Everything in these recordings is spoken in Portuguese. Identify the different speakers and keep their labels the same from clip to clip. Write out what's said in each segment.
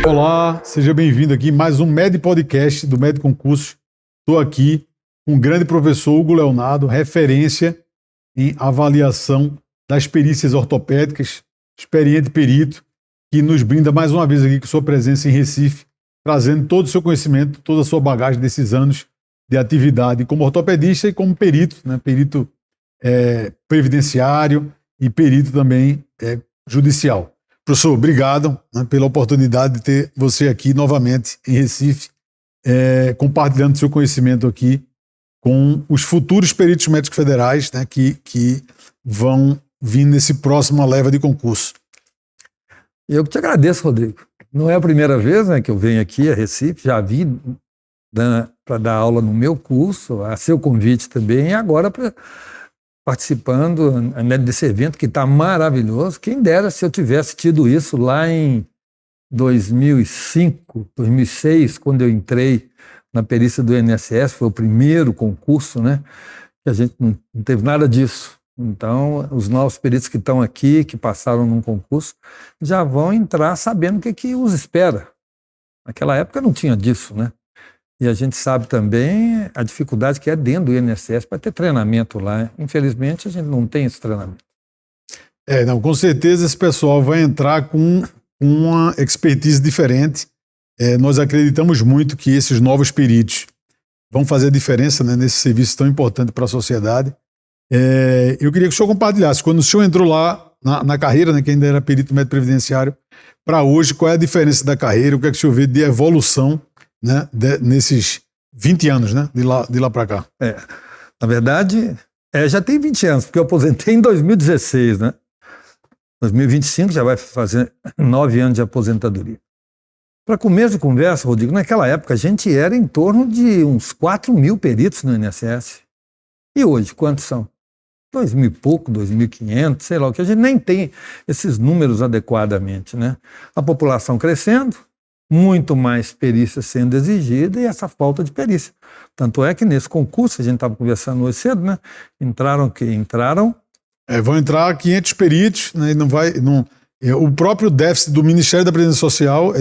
Speaker 1: Olá, seja bem-vindo aqui mais um Med Podcast do Med Concursos. Estou aqui com o grande professor Hugo Leonardo, referência em avaliação das perícias ortopédicas, experiente perito, que nos brinda mais uma vez aqui com sua presença em Recife, trazendo todo o seu conhecimento, toda a sua bagagem desses anos de atividade como ortopedista e como perito, né? Perito previdenciário e perito também judicial. Professor, obrigado, né, pela oportunidade de ter você aqui novamente em Recife, compartilhando seu conhecimento aqui com os futuros peritos médicos federais, né, que vão vir nesse próxima leva de concurso.
Speaker 2: Eu que te agradeço, Rodrigo. Não é a primeira vez, né, que eu venho aqui a Recife, já vim para dar aula no meu curso, a seu convite também, e agora participando, né, desse evento que está maravilhoso. Quem dera se eu tivesse tido isso lá em 2005, 2006, quando eu entrei na perícia do INSS, foi o primeiro concurso, né, que a gente não teve nada disso. Então, os novos peritos que estão aqui, que passaram num concurso, já vão entrar sabendo o que os espera. Naquela época não tinha disso, né? E a gente sabe também a dificuldade que é dentro do INSS para ter treinamento lá. Infelizmente, a gente não tem esse treinamento.
Speaker 1: Não, com certeza esse pessoal vai entrar com uma expertise diferente. Nós acreditamos muito que esses novos peritos vão fazer a diferença, né, nesse serviço tão importante para a sociedade. Eu queria que o senhor compartilhasse, quando o senhor entrou lá na carreira, né, que ainda era perito médico previdenciário, para hoje, qual é a diferença da carreira, o que é que o senhor vê de evolução, né, nesses 20 anos, né, de lá para cá?
Speaker 2: Na verdade, já tem 20 anos, porque eu aposentei em 2016, né? 2025 já vai fazer 9 anos de aposentadoria. Para começo de conversa, Rodrigo, naquela época a gente era em torno de uns 4 mil peritos no INSS. E hoje, quantos são? 2.000 e pouco, 2.500, sei lá, o que a gente nem tem esses números adequadamente, né? A população crescendo, muito mais perícia sendo exigida e essa falta de perícia. Tanto é que nesse concurso, a gente estava conversando hoje cedo, né? Entraram.
Speaker 1: Vão entrar 500 peritos, né? O próprio déficit do Ministério da Previdência Social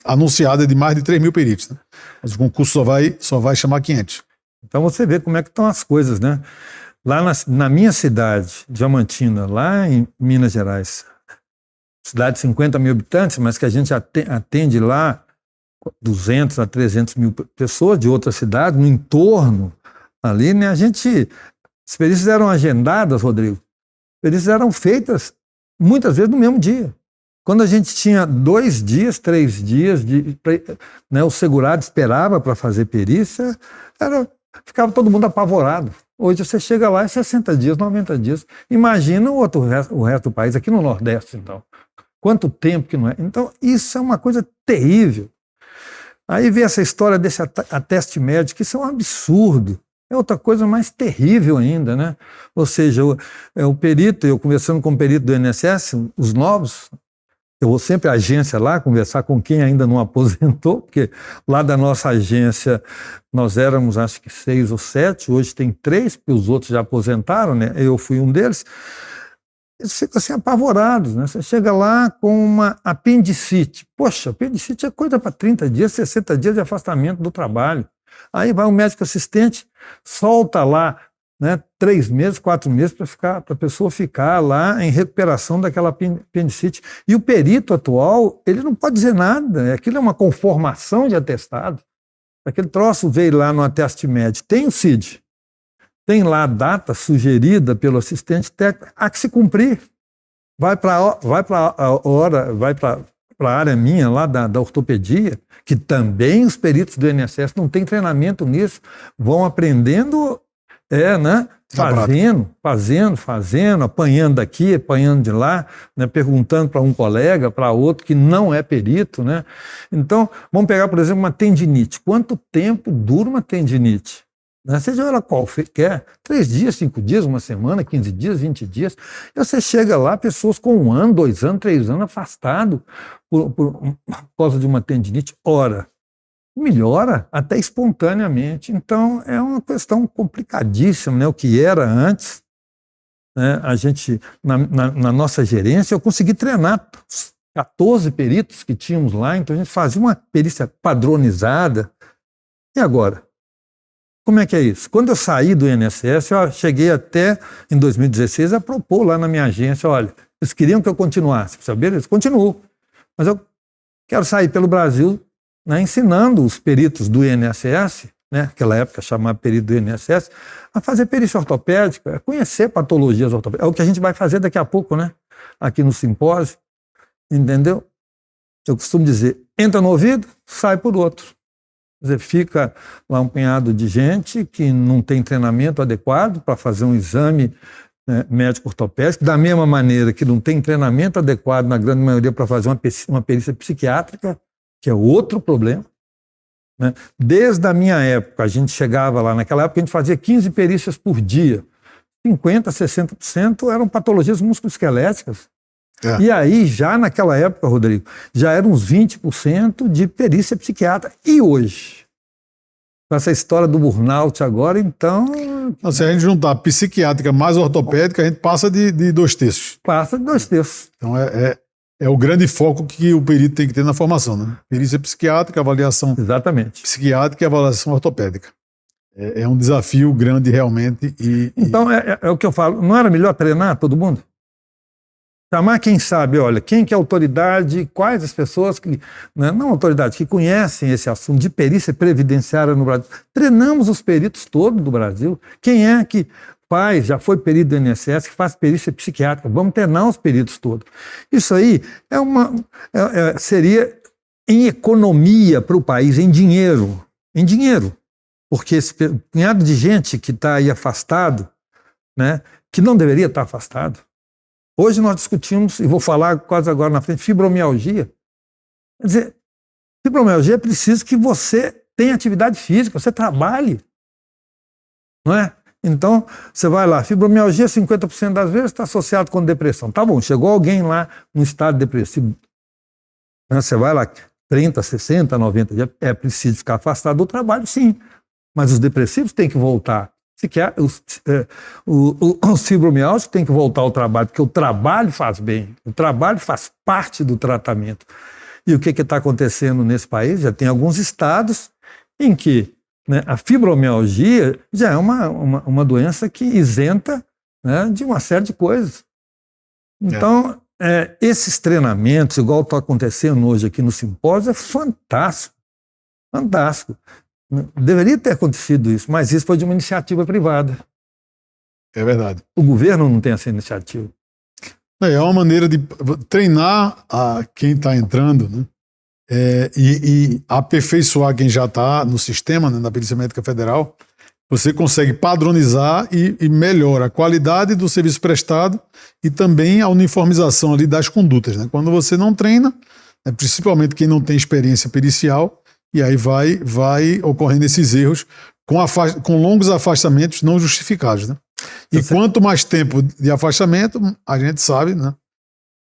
Speaker 1: anunciado é de mais de 3 mil peritos, né? Mas o concurso só vai chamar 500.
Speaker 2: Então você vê como é que estão as coisas, né? Lá na minha cidade, Diamantina, lá em Minas Gerais, cidade de 50 mil habitantes, mas que a gente atende lá 200 a 300 mil pessoas de outras cidades, no entorno ali, né? As perícias eram agendadas, Rodrigo, as perícias eram feitas muitas vezes no mesmo dia. Quando a gente tinha 2 dias, 3 dias, né, o segurado esperava para fazer perícia, ficava todo mundo apavorado. Hoje você chega lá em 60 dias, 90 dias. Imagina o resto do país, aqui no Nordeste, então. Quanto tempo que não é? Então, isso é uma coisa terrível. Aí vem essa história desse ateste médico, isso é um absurdo. É outra coisa mais terrível ainda, né? Ou seja, o perito, eu conversando com o perito do INSS, os novos, eu vou sempre à agência lá conversar com quem ainda não aposentou, porque lá da nossa agência nós éramos acho que 6 ou 7, hoje tem 3, porque os outros já aposentaram, né? Eu fui um deles. Eles ficam assim apavorados, né? Você chega lá com uma apendicite. Poxa, apendicite é coisa para 30 dias, 60 dias de afastamento do trabalho. Aí vai o médico assistente, solta lá, né, 3 meses, 4 meses para a pessoa ficar lá em recuperação daquela apendicite. E o perito atual, ele não pode dizer nada, aquilo é uma conformação de atestado. Aquele troço veio lá no ateste médico, tem o CID, tem lá a data sugerida pelo assistente técnico, há que se cumprir. Vai para a área minha lá da ortopedia, que também os peritos do INSS não têm treinamento nisso, vão aprendendo, né? Fazendo, apanhando daqui, apanhando de lá, né? Perguntando para um colega, para outro que não é perito, né? Então, vamos pegar, por exemplo, uma tendinite. Quanto tempo dura uma tendinite? Seja ela qual quer, 3 dias, 5 dias, 1 semana, 15 dias, 20 dias. E você chega lá, pessoas com 1 ano, 2 anos, 3 anos afastado por causa de uma tendinite. Ora, melhora até espontaneamente. Então, é uma questão complicadíssima, né? O que era antes né, a gente, na nossa gerência, eu consegui treinar os 14 peritos que tínhamos lá, então a gente fazia uma perícia padronizada. E agora? Como é que é isso? Quando eu saí do INSS, eu cheguei até, em 2016, a propor lá na minha agência, olha, eles queriam que eu continuasse, saber? Eles continuam, mas eu quero sair pelo Brasil, né, ensinando os peritos do INSS, né, naquela época chamava perito do INSS, a fazer perícia ortopédica, a conhecer patologias ortopédicas. É o que a gente vai fazer daqui a pouco, né, aqui no simpósio, entendeu? Eu costumo dizer, entra no ouvido, sai por outro. Quer dizer, fica lá um punhado de gente que não tem treinamento adequado para fazer um exame, né, médico ortopédico, da mesma maneira que não tem treinamento adequado, na grande maioria, para fazer uma perícia psiquiátrica, que é outro problema. Né? Desde a minha época, a gente chegava lá, naquela época a gente fazia 15 perícias por dia. 50%, 60% eram patologias musculoesqueléticas. E aí, já naquela época, Rodrigo, já eram uns 20% de perícia psiquiátrica. E hoje? Com essa história do burnout agora, então...
Speaker 1: Não, se a gente juntar psiquiátrica mais ortopédica, a gente passa de 2/3.
Speaker 2: Passa de 2/3.
Speaker 1: Então é o grande foco que o perito tem que ter na formação, né? Perícia psiquiátrica, avaliação
Speaker 2: Exatamente.
Speaker 1: psiquiátrica e avaliação ortopédica. É um desafio grande realmente.
Speaker 2: Então, é o que eu falo, não era melhor treinar todo mundo? Chamar quem sabe, olha, quem que é autoridade, quais as pessoas que, né, não autoridade, que conhecem esse assunto de perícia previdenciária no Brasil. Treinamos os peritos todos do Brasil. Quem é que faz, já foi perito do INSS, que faz perícia psiquiátrica? Vamos treinar os peritos todos. Isso aí seria em economia para o país, em dinheiro. Em dinheiro. Porque esse punhado de gente que está aí afastado, né, que não deveria estar afastado. Hoje nós discutimos, e vou falar quase agora na frente, fibromialgia. Quer dizer, fibromialgia é preciso que você tenha atividade física, você trabalhe. Não é? Então, você vai lá, fibromialgia 50% das vezes está associado com depressão. Tá bom, chegou alguém lá num estado depressivo. Você vai lá, 30, 60, 90 dias, é preciso ficar afastado do trabalho, sim. Mas os depressivos têm que voltar. Os fibromialgicos têm que voltar ao trabalho, porque o trabalho faz bem, o trabalho faz parte do tratamento. E o que está acontecendo nesse país? Já tem alguns estados em que, né, a fibromialgia já é uma doença que isenta, né, de uma série de coisas. Então, esses treinamentos, igual está acontecendo hoje aqui no simpósio, é fantástico, fantástico. Deveria ter acontecido isso, mas isso foi de uma iniciativa privada.
Speaker 1: É verdade.
Speaker 2: O governo não tem essa iniciativa.
Speaker 1: É uma maneira de treinar quem está entrando, né? E aperfeiçoar quem já está no sistema, né, da Polícia Médica Federal. Você consegue padronizar e melhora a qualidade do serviço prestado e também a uniformização ali das condutas, né? Quando você não treina, né, principalmente quem não tem experiência pericial, e aí vai ocorrendo esses erros com longos afastamentos não justificados, né? E quanto mais tempo de afastamento, a gente sabe, né,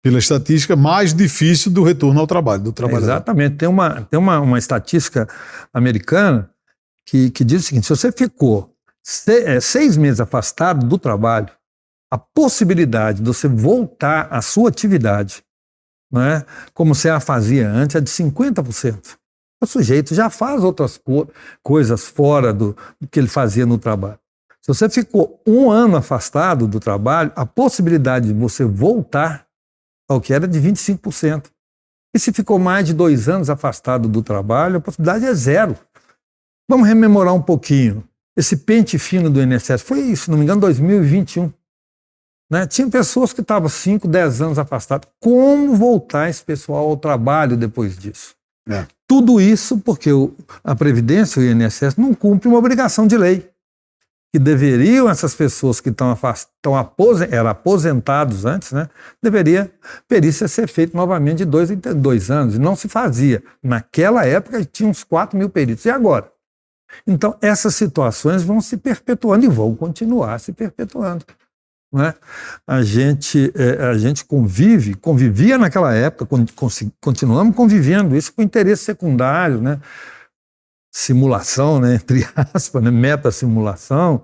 Speaker 1: pela estatística, mais difícil do retorno ao trabalho, do trabalhador.
Speaker 2: Exatamente. Tem uma estatística americana que diz o seguinte: se você ficou 6 meses afastado do trabalho, a possibilidade de você voltar à sua atividade, né, como você a fazia antes, é de 50%. O sujeito já faz outras coisas fora do que ele fazia no trabalho. Se você ficou 1 ano afastado do trabalho, a possibilidade de você voltar ao que era de 25%. E se ficou mais de 2 anos afastado do trabalho, a possibilidade é 0. Vamos rememorar um pouquinho. Esse pente fino do INSS foi, se não me engano, 2021. Né? Tinha pessoas que estavam 5, 10 anos afastadas. Como voltar esse pessoal ao trabalho depois disso? Tudo isso porque a Previdência, o INSS, não cumpre uma obrigação de lei. Que deveriam essas pessoas que eram aposentados antes, né, deveria perícia ser feita novamente de 2 em 2 anos. E não se fazia. Naquela época tinha uns 4 mil peritos. E agora? Então, essas situações vão se perpetuando e vão continuar se perpetuando. Né? A gente convivia naquela época, continuamos convivendo, isso com interesse secundário, né? Simulação, né? Entre aspas, né? Meta-simulação,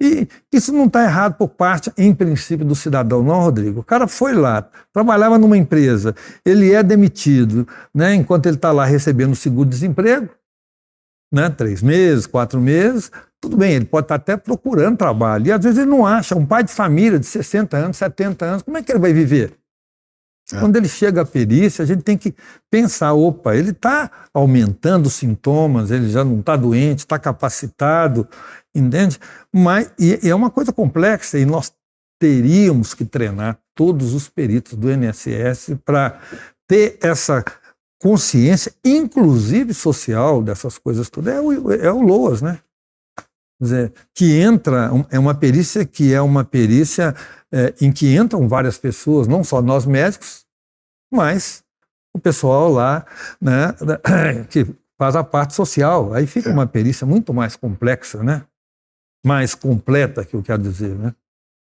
Speaker 2: E isso não está errado por parte, em princípio, do cidadão, não, Rodrigo. O cara foi lá, trabalhava numa empresa, ele é demitido, né, enquanto ele está lá recebendo o seguro-desemprego, né, 3 meses, 4 meses, tudo bem, ele pode estar até procurando trabalho. E às vezes ele não acha. Um pai de família de 60 anos, 70 anos, como é que ele vai viver? Quando ele chega à perícia, a gente tem que pensar, opa, ele está aumentando os sintomas, ele já não está doente, está capacitado, entende? Mas e é uma coisa complexa e nós teríamos que treinar todos os peritos do INSS para ter essa consciência, inclusive social, dessas coisas todas. É o LOAS, né? Quer dizer, que entra, é uma perícia em que entram várias pessoas, não só nós médicos, mas o pessoal lá, né, que faz a parte social. Aí fica uma perícia muito mais complexa, né? Mais completa, que eu quero dizer, né?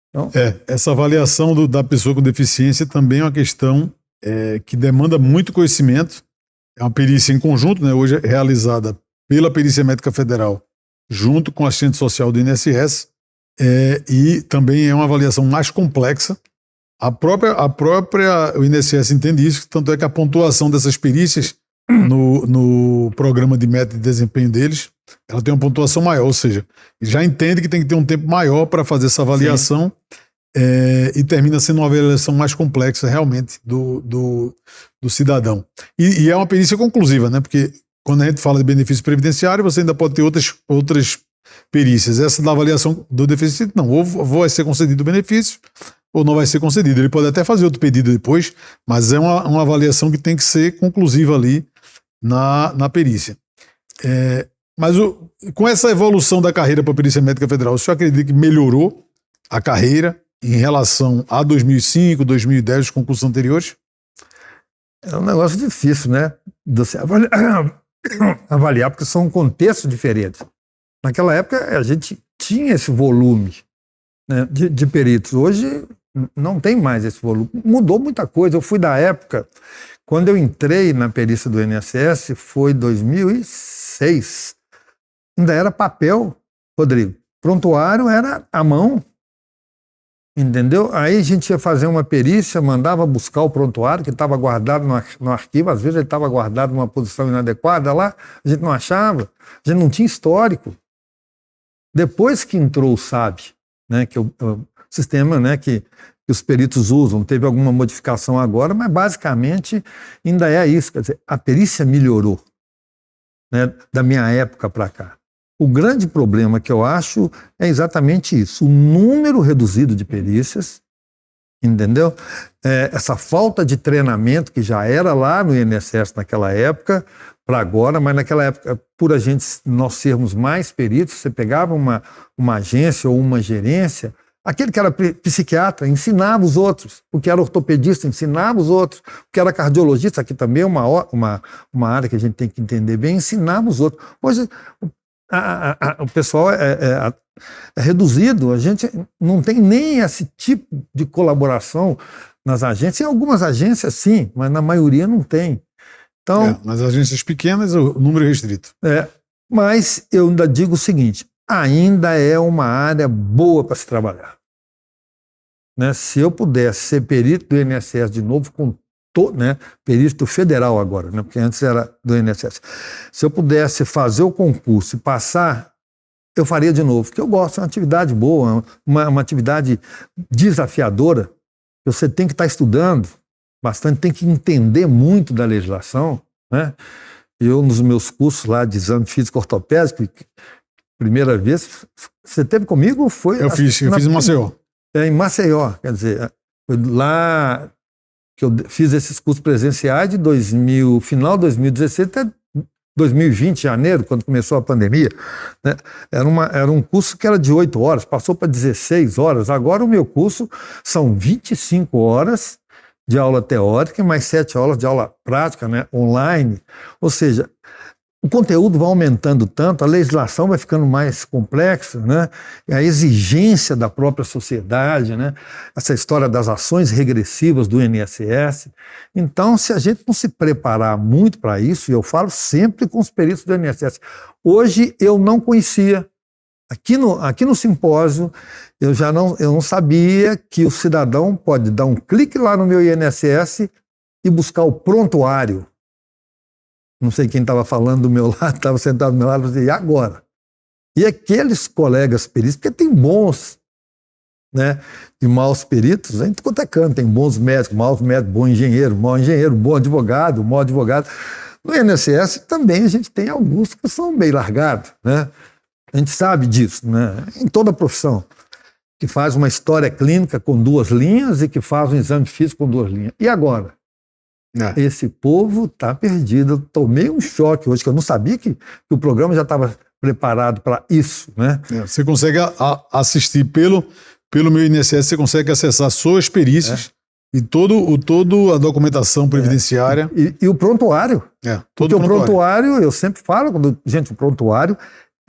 Speaker 2: Então,
Speaker 1: essa avaliação da pessoa com deficiência também é uma questão que demanda muito conhecimento. É uma perícia em conjunto, né, hoje é realizada pela Perícia Médica Federal, junto com o assistente social do INSS, e também é uma avaliação mais complexa. O INSS entende isso, tanto é que a pontuação dessas perícias no programa de meta de desempenho deles, ela tem uma pontuação maior, ou seja, já entende que tem que ter um tempo maior para fazer essa avaliação, e termina sendo uma avaliação mais complexa realmente do cidadão. E é uma perícia conclusiva, né? Porque quando a gente fala de benefício previdenciário, você ainda pode ter outras perícias. Essa da avaliação do deficiente, não, ou vai ser concedido o benefício, ou não vai ser concedido. Ele pode até fazer outro pedido depois, mas é uma avaliação que tem que ser conclusiva ali na perícia. Mas com essa evolução da carreira para a Perícia Médica Federal, o senhor acredita que melhorou a carreira em relação a 2005, 2010, os concursos anteriores?
Speaker 2: É um negócio difícil, né? De você avaliar, porque são contextos diferentes. Naquela época, a gente tinha esse volume, né, de peritos. Hoje, não tem mais esse volume. Mudou muita coisa. Eu fui da época, quando eu entrei na perícia do INSS, foi 2006. Ainda era papel, Rodrigo. Prontuário era à mão. Entendeu? Aí a gente ia fazer uma perícia, mandava buscar o prontuário, que estava guardado no arquivo, às vezes ele estava guardado numa posição inadequada lá, a gente não achava, a gente não tinha histórico. Depois que entrou o SAB, né, que é o sistema, né, que os peritos usam, teve alguma modificação agora, mas basicamente ainda é isso, quer dizer, a perícia melhorou, né, da minha época para cá. O grande problema que eu acho é exatamente isso, o número reduzido de perícias, entendeu? Essa falta de treinamento que já era lá no INSS naquela época, para agora, mas naquela época, por nós sermos mais peritos, você pegava uma agência ou uma gerência, aquele que era psiquiatra ensinava os outros, o que era ortopedista ensinava os outros, o que era cardiologista, aqui também é uma área que a gente tem que entender bem, ensinava os outros. Hoje, o pessoal é reduzido, a gente não tem nem esse tipo de colaboração nas agências. Em algumas agências, sim, mas na maioria não tem. Então,
Speaker 1: nas agências pequenas, o número é restrito.
Speaker 2: Mas eu ainda digo o seguinte, ainda é uma área boa para se trabalhar. Né? Se eu pudesse ser perito do INSS de novo, né, perito federal agora, né, porque antes era do INSS. Se eu pudesse fazer o concurso e passar, eu faria de novo, porque eu gosto, é uma atividade boa, uma atividade desafiadora. Você tem que estar estudando bastante, tem que entender muito da legislação, né? Eu, nos meus cursos lá de exame físico ortopédico, primeira vez, você teve comigo?
Speaker 1: Eu fiz em Maceió.
Speaker 2: Em Maceió, quer dizer, foi lá que eu fiz esses cursos presenciais de final de 2016 até 2020, janeiro, quando começou a pandemia. Né? Era um curso que era de 8 horas, passou para 16 horas. Agora o meu curso são 25 horas de aula teórica e mais 7 horas de aula prática, né? Online. Ou seja, o conteúdo vai aumentando tanto, a legislação vai ficando mais complexa, né? E a exigência da própria sociedade, né? Essa história das ações regressivas do INSS. Então, se a gente não se preparar muito para isso, e eu falo sempre com os peritos do INSS, hoje eu não conhecia Aqui no simpósio, eu não sabia que o cidadão pode dar um clique lá no meu INSS e buscar o prontuário. Não sei quem estava falando do meu lado, estava sentado do meu lado, e disse, e agora? E aqueles colegas peritos, porque tem bons, né, e maus peritos, a gente quanto é canto, tem bons médicos, maus médicos, bom engenheiro, mau engenheiro, bom advogado, mau advogado. No INSS também a gente tem alguns que são bem largados, né? A gente sabe disso, né? Em toda a profissão, que faz uma história clínica com 2 linhas e que faz um exame físico com 2 linhas. E agora? Esse povo está perdido. Eu tomei um choque hoje, que eu não sabia que o programa já estava preparado para isso, né?
Speaker 1: Você consegue assistir pelo meu INSS, você consegue acessar suas perícias e toda a documentação previdenciária.
Speaker 2: E o prontuário. Porque o prontuário, eu sempre falo, gente, o prontuário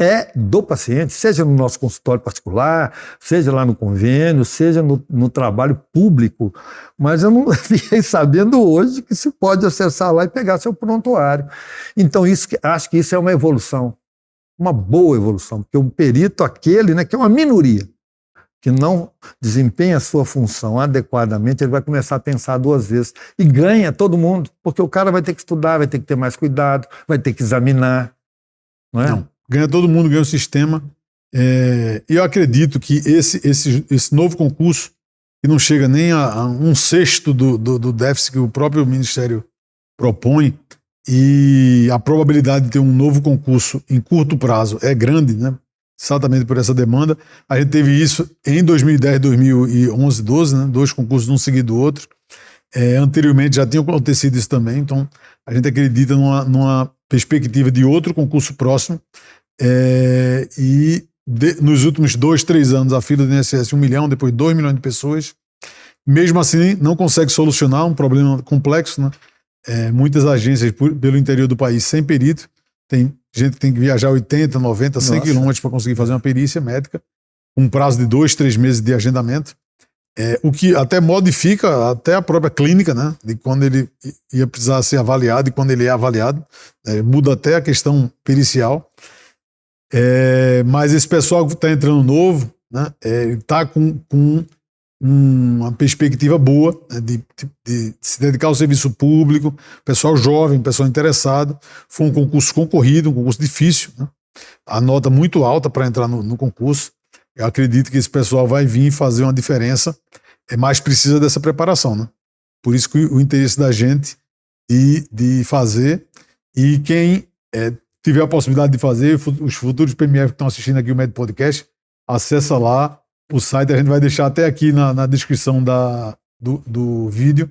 Speaker 2: é do paciente, seja no nosso consultório particular, seja lá no convênio, seja no trabalho público. Mas eu não fiquei sabendo hoje que se pode acessar lá e pegar seu prontuário. Então, acho que isso é uma evolução, uma boa evolução, porque o perito, aquele, né, que é uma minoria, que não desempenha a sua função adequadamente, ele vai começar a pensar 2 vezes. E ganha todo mundo, porque o cara vai ter que estudar, vai ter que ter mais cuidado, vai ter que examinar. Não é?
Speaker 1: Não. Ganha todo mundo, ganha o sistema. E eu acredito que esse novo concurso, que não chega nem a 1/6 do déficit que o próprio Ministério propõe, e a probabilidade de ter um novo concurso em curto prazo é grande, né? Exatamente por essa demanda. A gente teve isso em 2010, 2011, 12, né? 2 concursos um seguido do outro. Anteriormente já tinha acontecido isso também, então a gente acredita numa perspectiva de outro concurso próximo. Nos últimos 2, 3 anos, a fila do INSS 1 milhão, depois 2 milhões de pessoas. Mesmo assim, não consegue solucionar um problema complexo, né? Muitas agências pelo interior do país sem perito. Tem gente que tem que viajar 80, 90, 100 quilômetros para conseguir fazer uma perícia médica, um prazo de 2, 3 meses de agendamento. O que até modifica até a própria clínica, né? De quando ele ia precisar ser avaliado e quando ele é avaliado. Muda até a questão pericial. Mas esse pessoal que está entrando novo, né? Está com uma perspectiva boa, né? de se dedicar ao serviço público, pessoal jovem, pessoal interessado. Foi um concurso concorrido, um concurso difícil, né? A nota muito alta para entrar no concurso. Eu acredito que esse pessoal vai vir fazer uma diferença, mas precisa dessa preparação, né? Por isso que o interesse da gente de fazer, e quem tiver a possibilidade de fazer, os futuros PMF que estão assistindo aqui o Med Podcast, acessa lá o site, a gente vai deixar até aqui na descrição do vídeo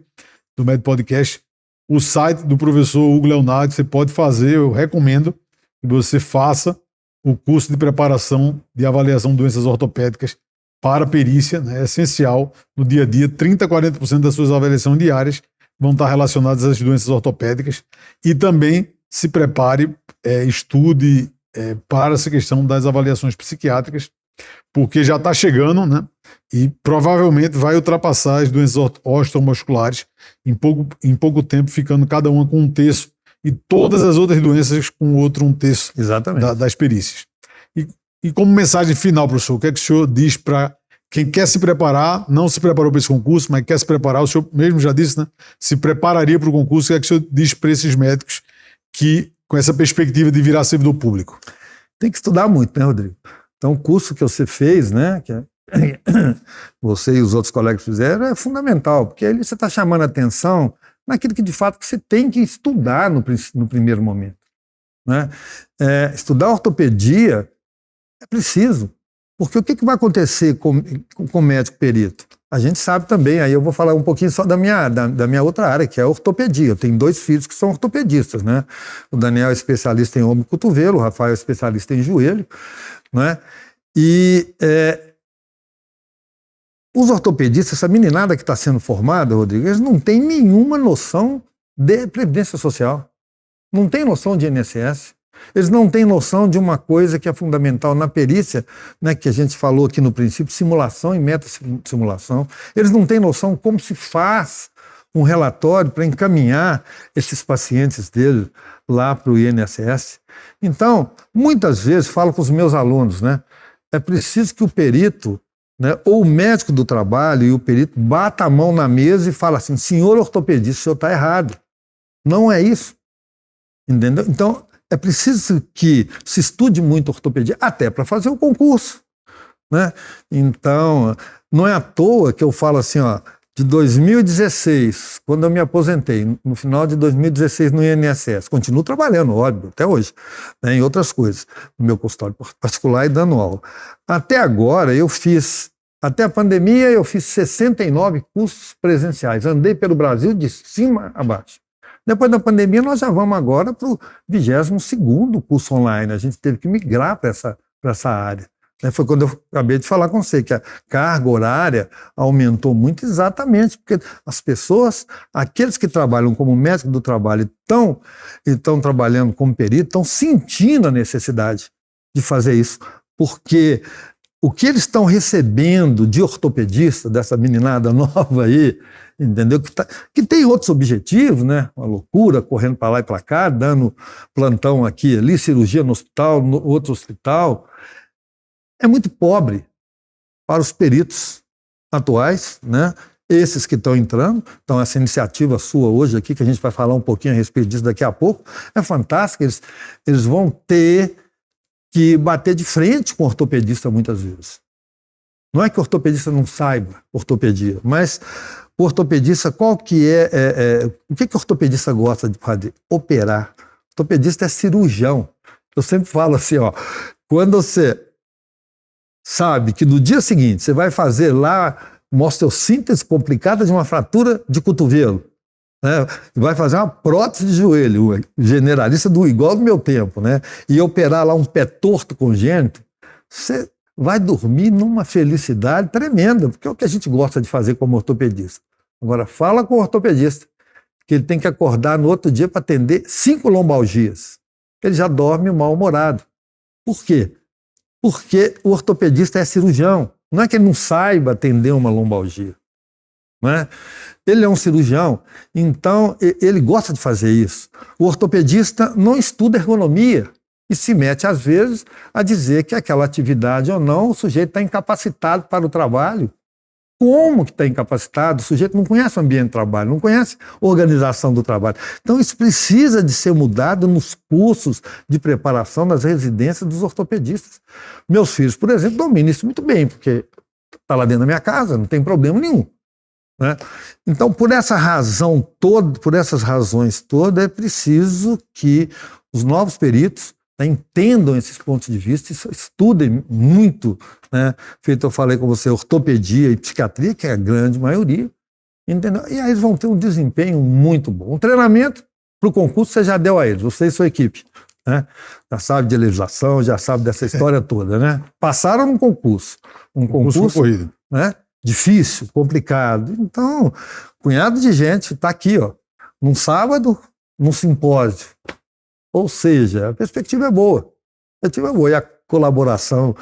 Speaker 1: do Med Podcast, o site do professor Hugo Leonardo. Você pode fazer, eu recomendo que você faça o curso de preparação de avaliação de doenças ortopédicas para perícia, né? É essencial no dia a dia. 30% a 40% das suas avaliações diárias vão estar relacionadas às doenças ortopédicas. E também se prepare, estude para essa questão das avaliações psiquiátricas, porque já está chegando, né? E provavelmente vai ultrapassar as doenças osteomusculares em pouco tempo, ficando cada uma com 1/3 e todas as outras doenças com outro 1/3 das perícias. E como mensagem final, professor, o que é que o senhor diz para quem quer se preparar, não se preparou para esse concurso, mas quer se preparar, o senhor mesmo já disse, né? Se prepararia para o concurso, o que é que o senhor diz para esses médicos que, com essa perspectiva de virar servidor público?
Speaker 2: Tem que estudar muito, né, Rodrigo? Então, o curso que você fez, né, que você e os outros colegas fizeram, é fundamental, porque aí você está chamando a atenção naquilo que, de fato, que você tem que estudar no primeiro momento, né? Estudar ortopedia é preciso, porque o que vai acontecer com o médico perito? A gente sabe também, aí eu vou falar um pouquinho só da minha outra área, que é a ortopedia. Eu tenho 2 filhos que são ortopedistas, né? O Daniel é especialista em ombro e cotovelo, o Rafael é especialista em joelho, né? E os ortopedistas, essa meninada que está sendo formada, Rodrigo, eles não têm nenhuma noção de previdência social, não tem noção de INSS, eles não têm noção de uma coisa que é fundamental na perícia, né, que a gente falou aqui no princípio, simulação e meta-simulação. Eles não têm noção como se faz um relatório para encaminhar esses pacientes dele lá para o INSS. Então, muitas vezes, falo com os meus alunos, né? é preciso que o perito, né, ou o médico do trabalho e o perito bata a mão na mesa e fala assim, senhor ortopedista, o senhor está errado. Não é isso. Entendeu? Então, é preciso que se estude muito ortopedia, até para fazer o concurso. Né? Então, não é à toa que eu falo assim, ó, de 2016, quando eu me aposentei, no final de 2016 no INSS, continuo trabalhando, óbvio, até hoje, né, em outras coisas, no meu consultório particular e dando aula. Até agora, até a pandemia, eu fiz 69 cursos presenciais, andei pelo Brasil de cima a baixo. Depois da pandemia, nós já vamos agora para o 22º curso online, a gente teve que migrar para essa área. Foi quando eu acabei de falar com você, que a carga horária aumentou muito exatamente, porque as pessoas, aqueles que trabalham como médico do trabalho e estão trabalhando como perito, estão sentindo a necessidade de fazer isso, porque o que eles estão recebendo de ortopedista, dessa meninada nova aí, entendeu? Que tem outros objetivos, né? Uma loucura, correndo para lá e para cá, dando plantão aqui e ali, cirurgia no hospital, no outro hospital. É muito pobre para os peritos atuais, né? Esses que estão entrando. Então, essa iniciativa sua hoje aqui, que a gente vai falar um pouquinho a respeito disso daqui a pouco, é fantástica. Eles vão ter que bater de frente com o ortopedista muitas vezes. Não é que o ortopedista não saiba ortopedia, mas o ortopedista, o que o ortopedista gosta de fazer? Operar. O ortopedista é cirurgião. Eu sempre falo assim, ó, quando você sabe que no dia seguinte você vai fazer lá uma osteossíntese complicada de uma fratura de cotovelo, né? Vai fazer uma prótese de joelho, generalista igual do meu tempo, né? E operar lá um pé torto congênito, você vai dormir numa felicidade tremenda, porque é o que a gente gosta de fazer como ortopedista. Agora, fala com o ortopedista que ele tem que acordar no outro dia para atender 5 lombalgias. Ele já dorme mal-humorado. Por quê? Porque o ortopedista é cirurgião. Não é que ele não saiba atender uma lombalgia. Não é? Ele é um cirurgião, então ele gosta de fazer isso. O ortopedista não estuda ergonomia e se mete, às vezes, a dizer que aquela atividade ou não, o sujeito está incapacitado para o trabalho. Como que está incapacitado? O sujeito não conhece o ambiente de trabalho, não conhece a organização do trabalho. Então, isso precisa de ser mudado nos cursos de preparação das residências dos ortopedistas. Meus filhos, por exemplo, dominam isso muito bem, porque está lá dentro da minha casa, não tem problema nenhum. Né? Então, por essas razões todas, é preciso que os novos peritos, né, entendam esses pontos de vista, estudem muito, né? Feito eu falei com você, ortopedia e psiquiatria, que é a grande maioria, entendeu? E aí eles vão ter um desempenho muito bom. Um treinamento para o concurso você já deu a eles, você e sua equipe, né? Já sabe de legislação, já sabe dessa história toda, né? Passaram no concurso. Um concurso corrido, né? Difícil, complicado. Então, punhado de gente está aqui, ó, num sábado, num simpósio. Ou seja, a perspectiva é boa. E a colaboração,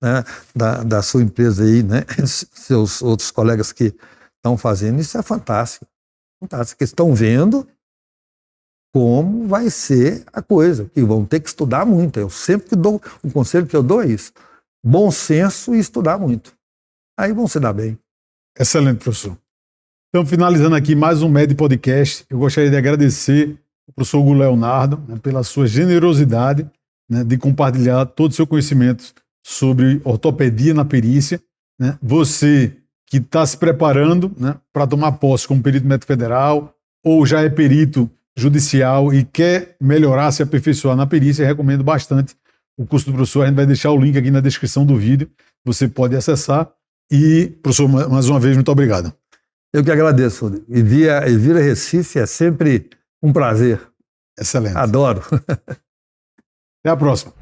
Speaker 2: né, da sua empresa aí, né, seus outros colegas que estão fazendo, isso é fantástico. Fantástico. Eles estão vendo como vai ser a coisa, que vão ter que estudar muito. Eu sempre dou, o conselho que eu dou é isso. Bom senso e estudar muito. Aí vão se dar bem.
Speaker 1: Excelente, professor. Então, finalizando aqui mais um MED Podcast, eu gostaria de agradecer ao professor Hugo Leonardo, né, pela sua generosidade, né, de compartilhar todo o seu conhecimento sobre ortopedia na perícia. Né? Você que está se preparando, né, para tomar posse como perito médico federal ou já é perito judicial e quer melhorar, se aperfeiçoar na perícia, recomendo bastante o curso do professor. A gente vai deixar o link aqui na descrição do vídeo, você pode acessar. E, professor, mais uma vez, muito obrigado.
Speaker 2: Eu que agradeço, Rodrigo. E vir a Recife é sempre um prazer.
Speaker 1: Excelente.
Speaker 2: Adoro.
Speaker 1: Até a próxima.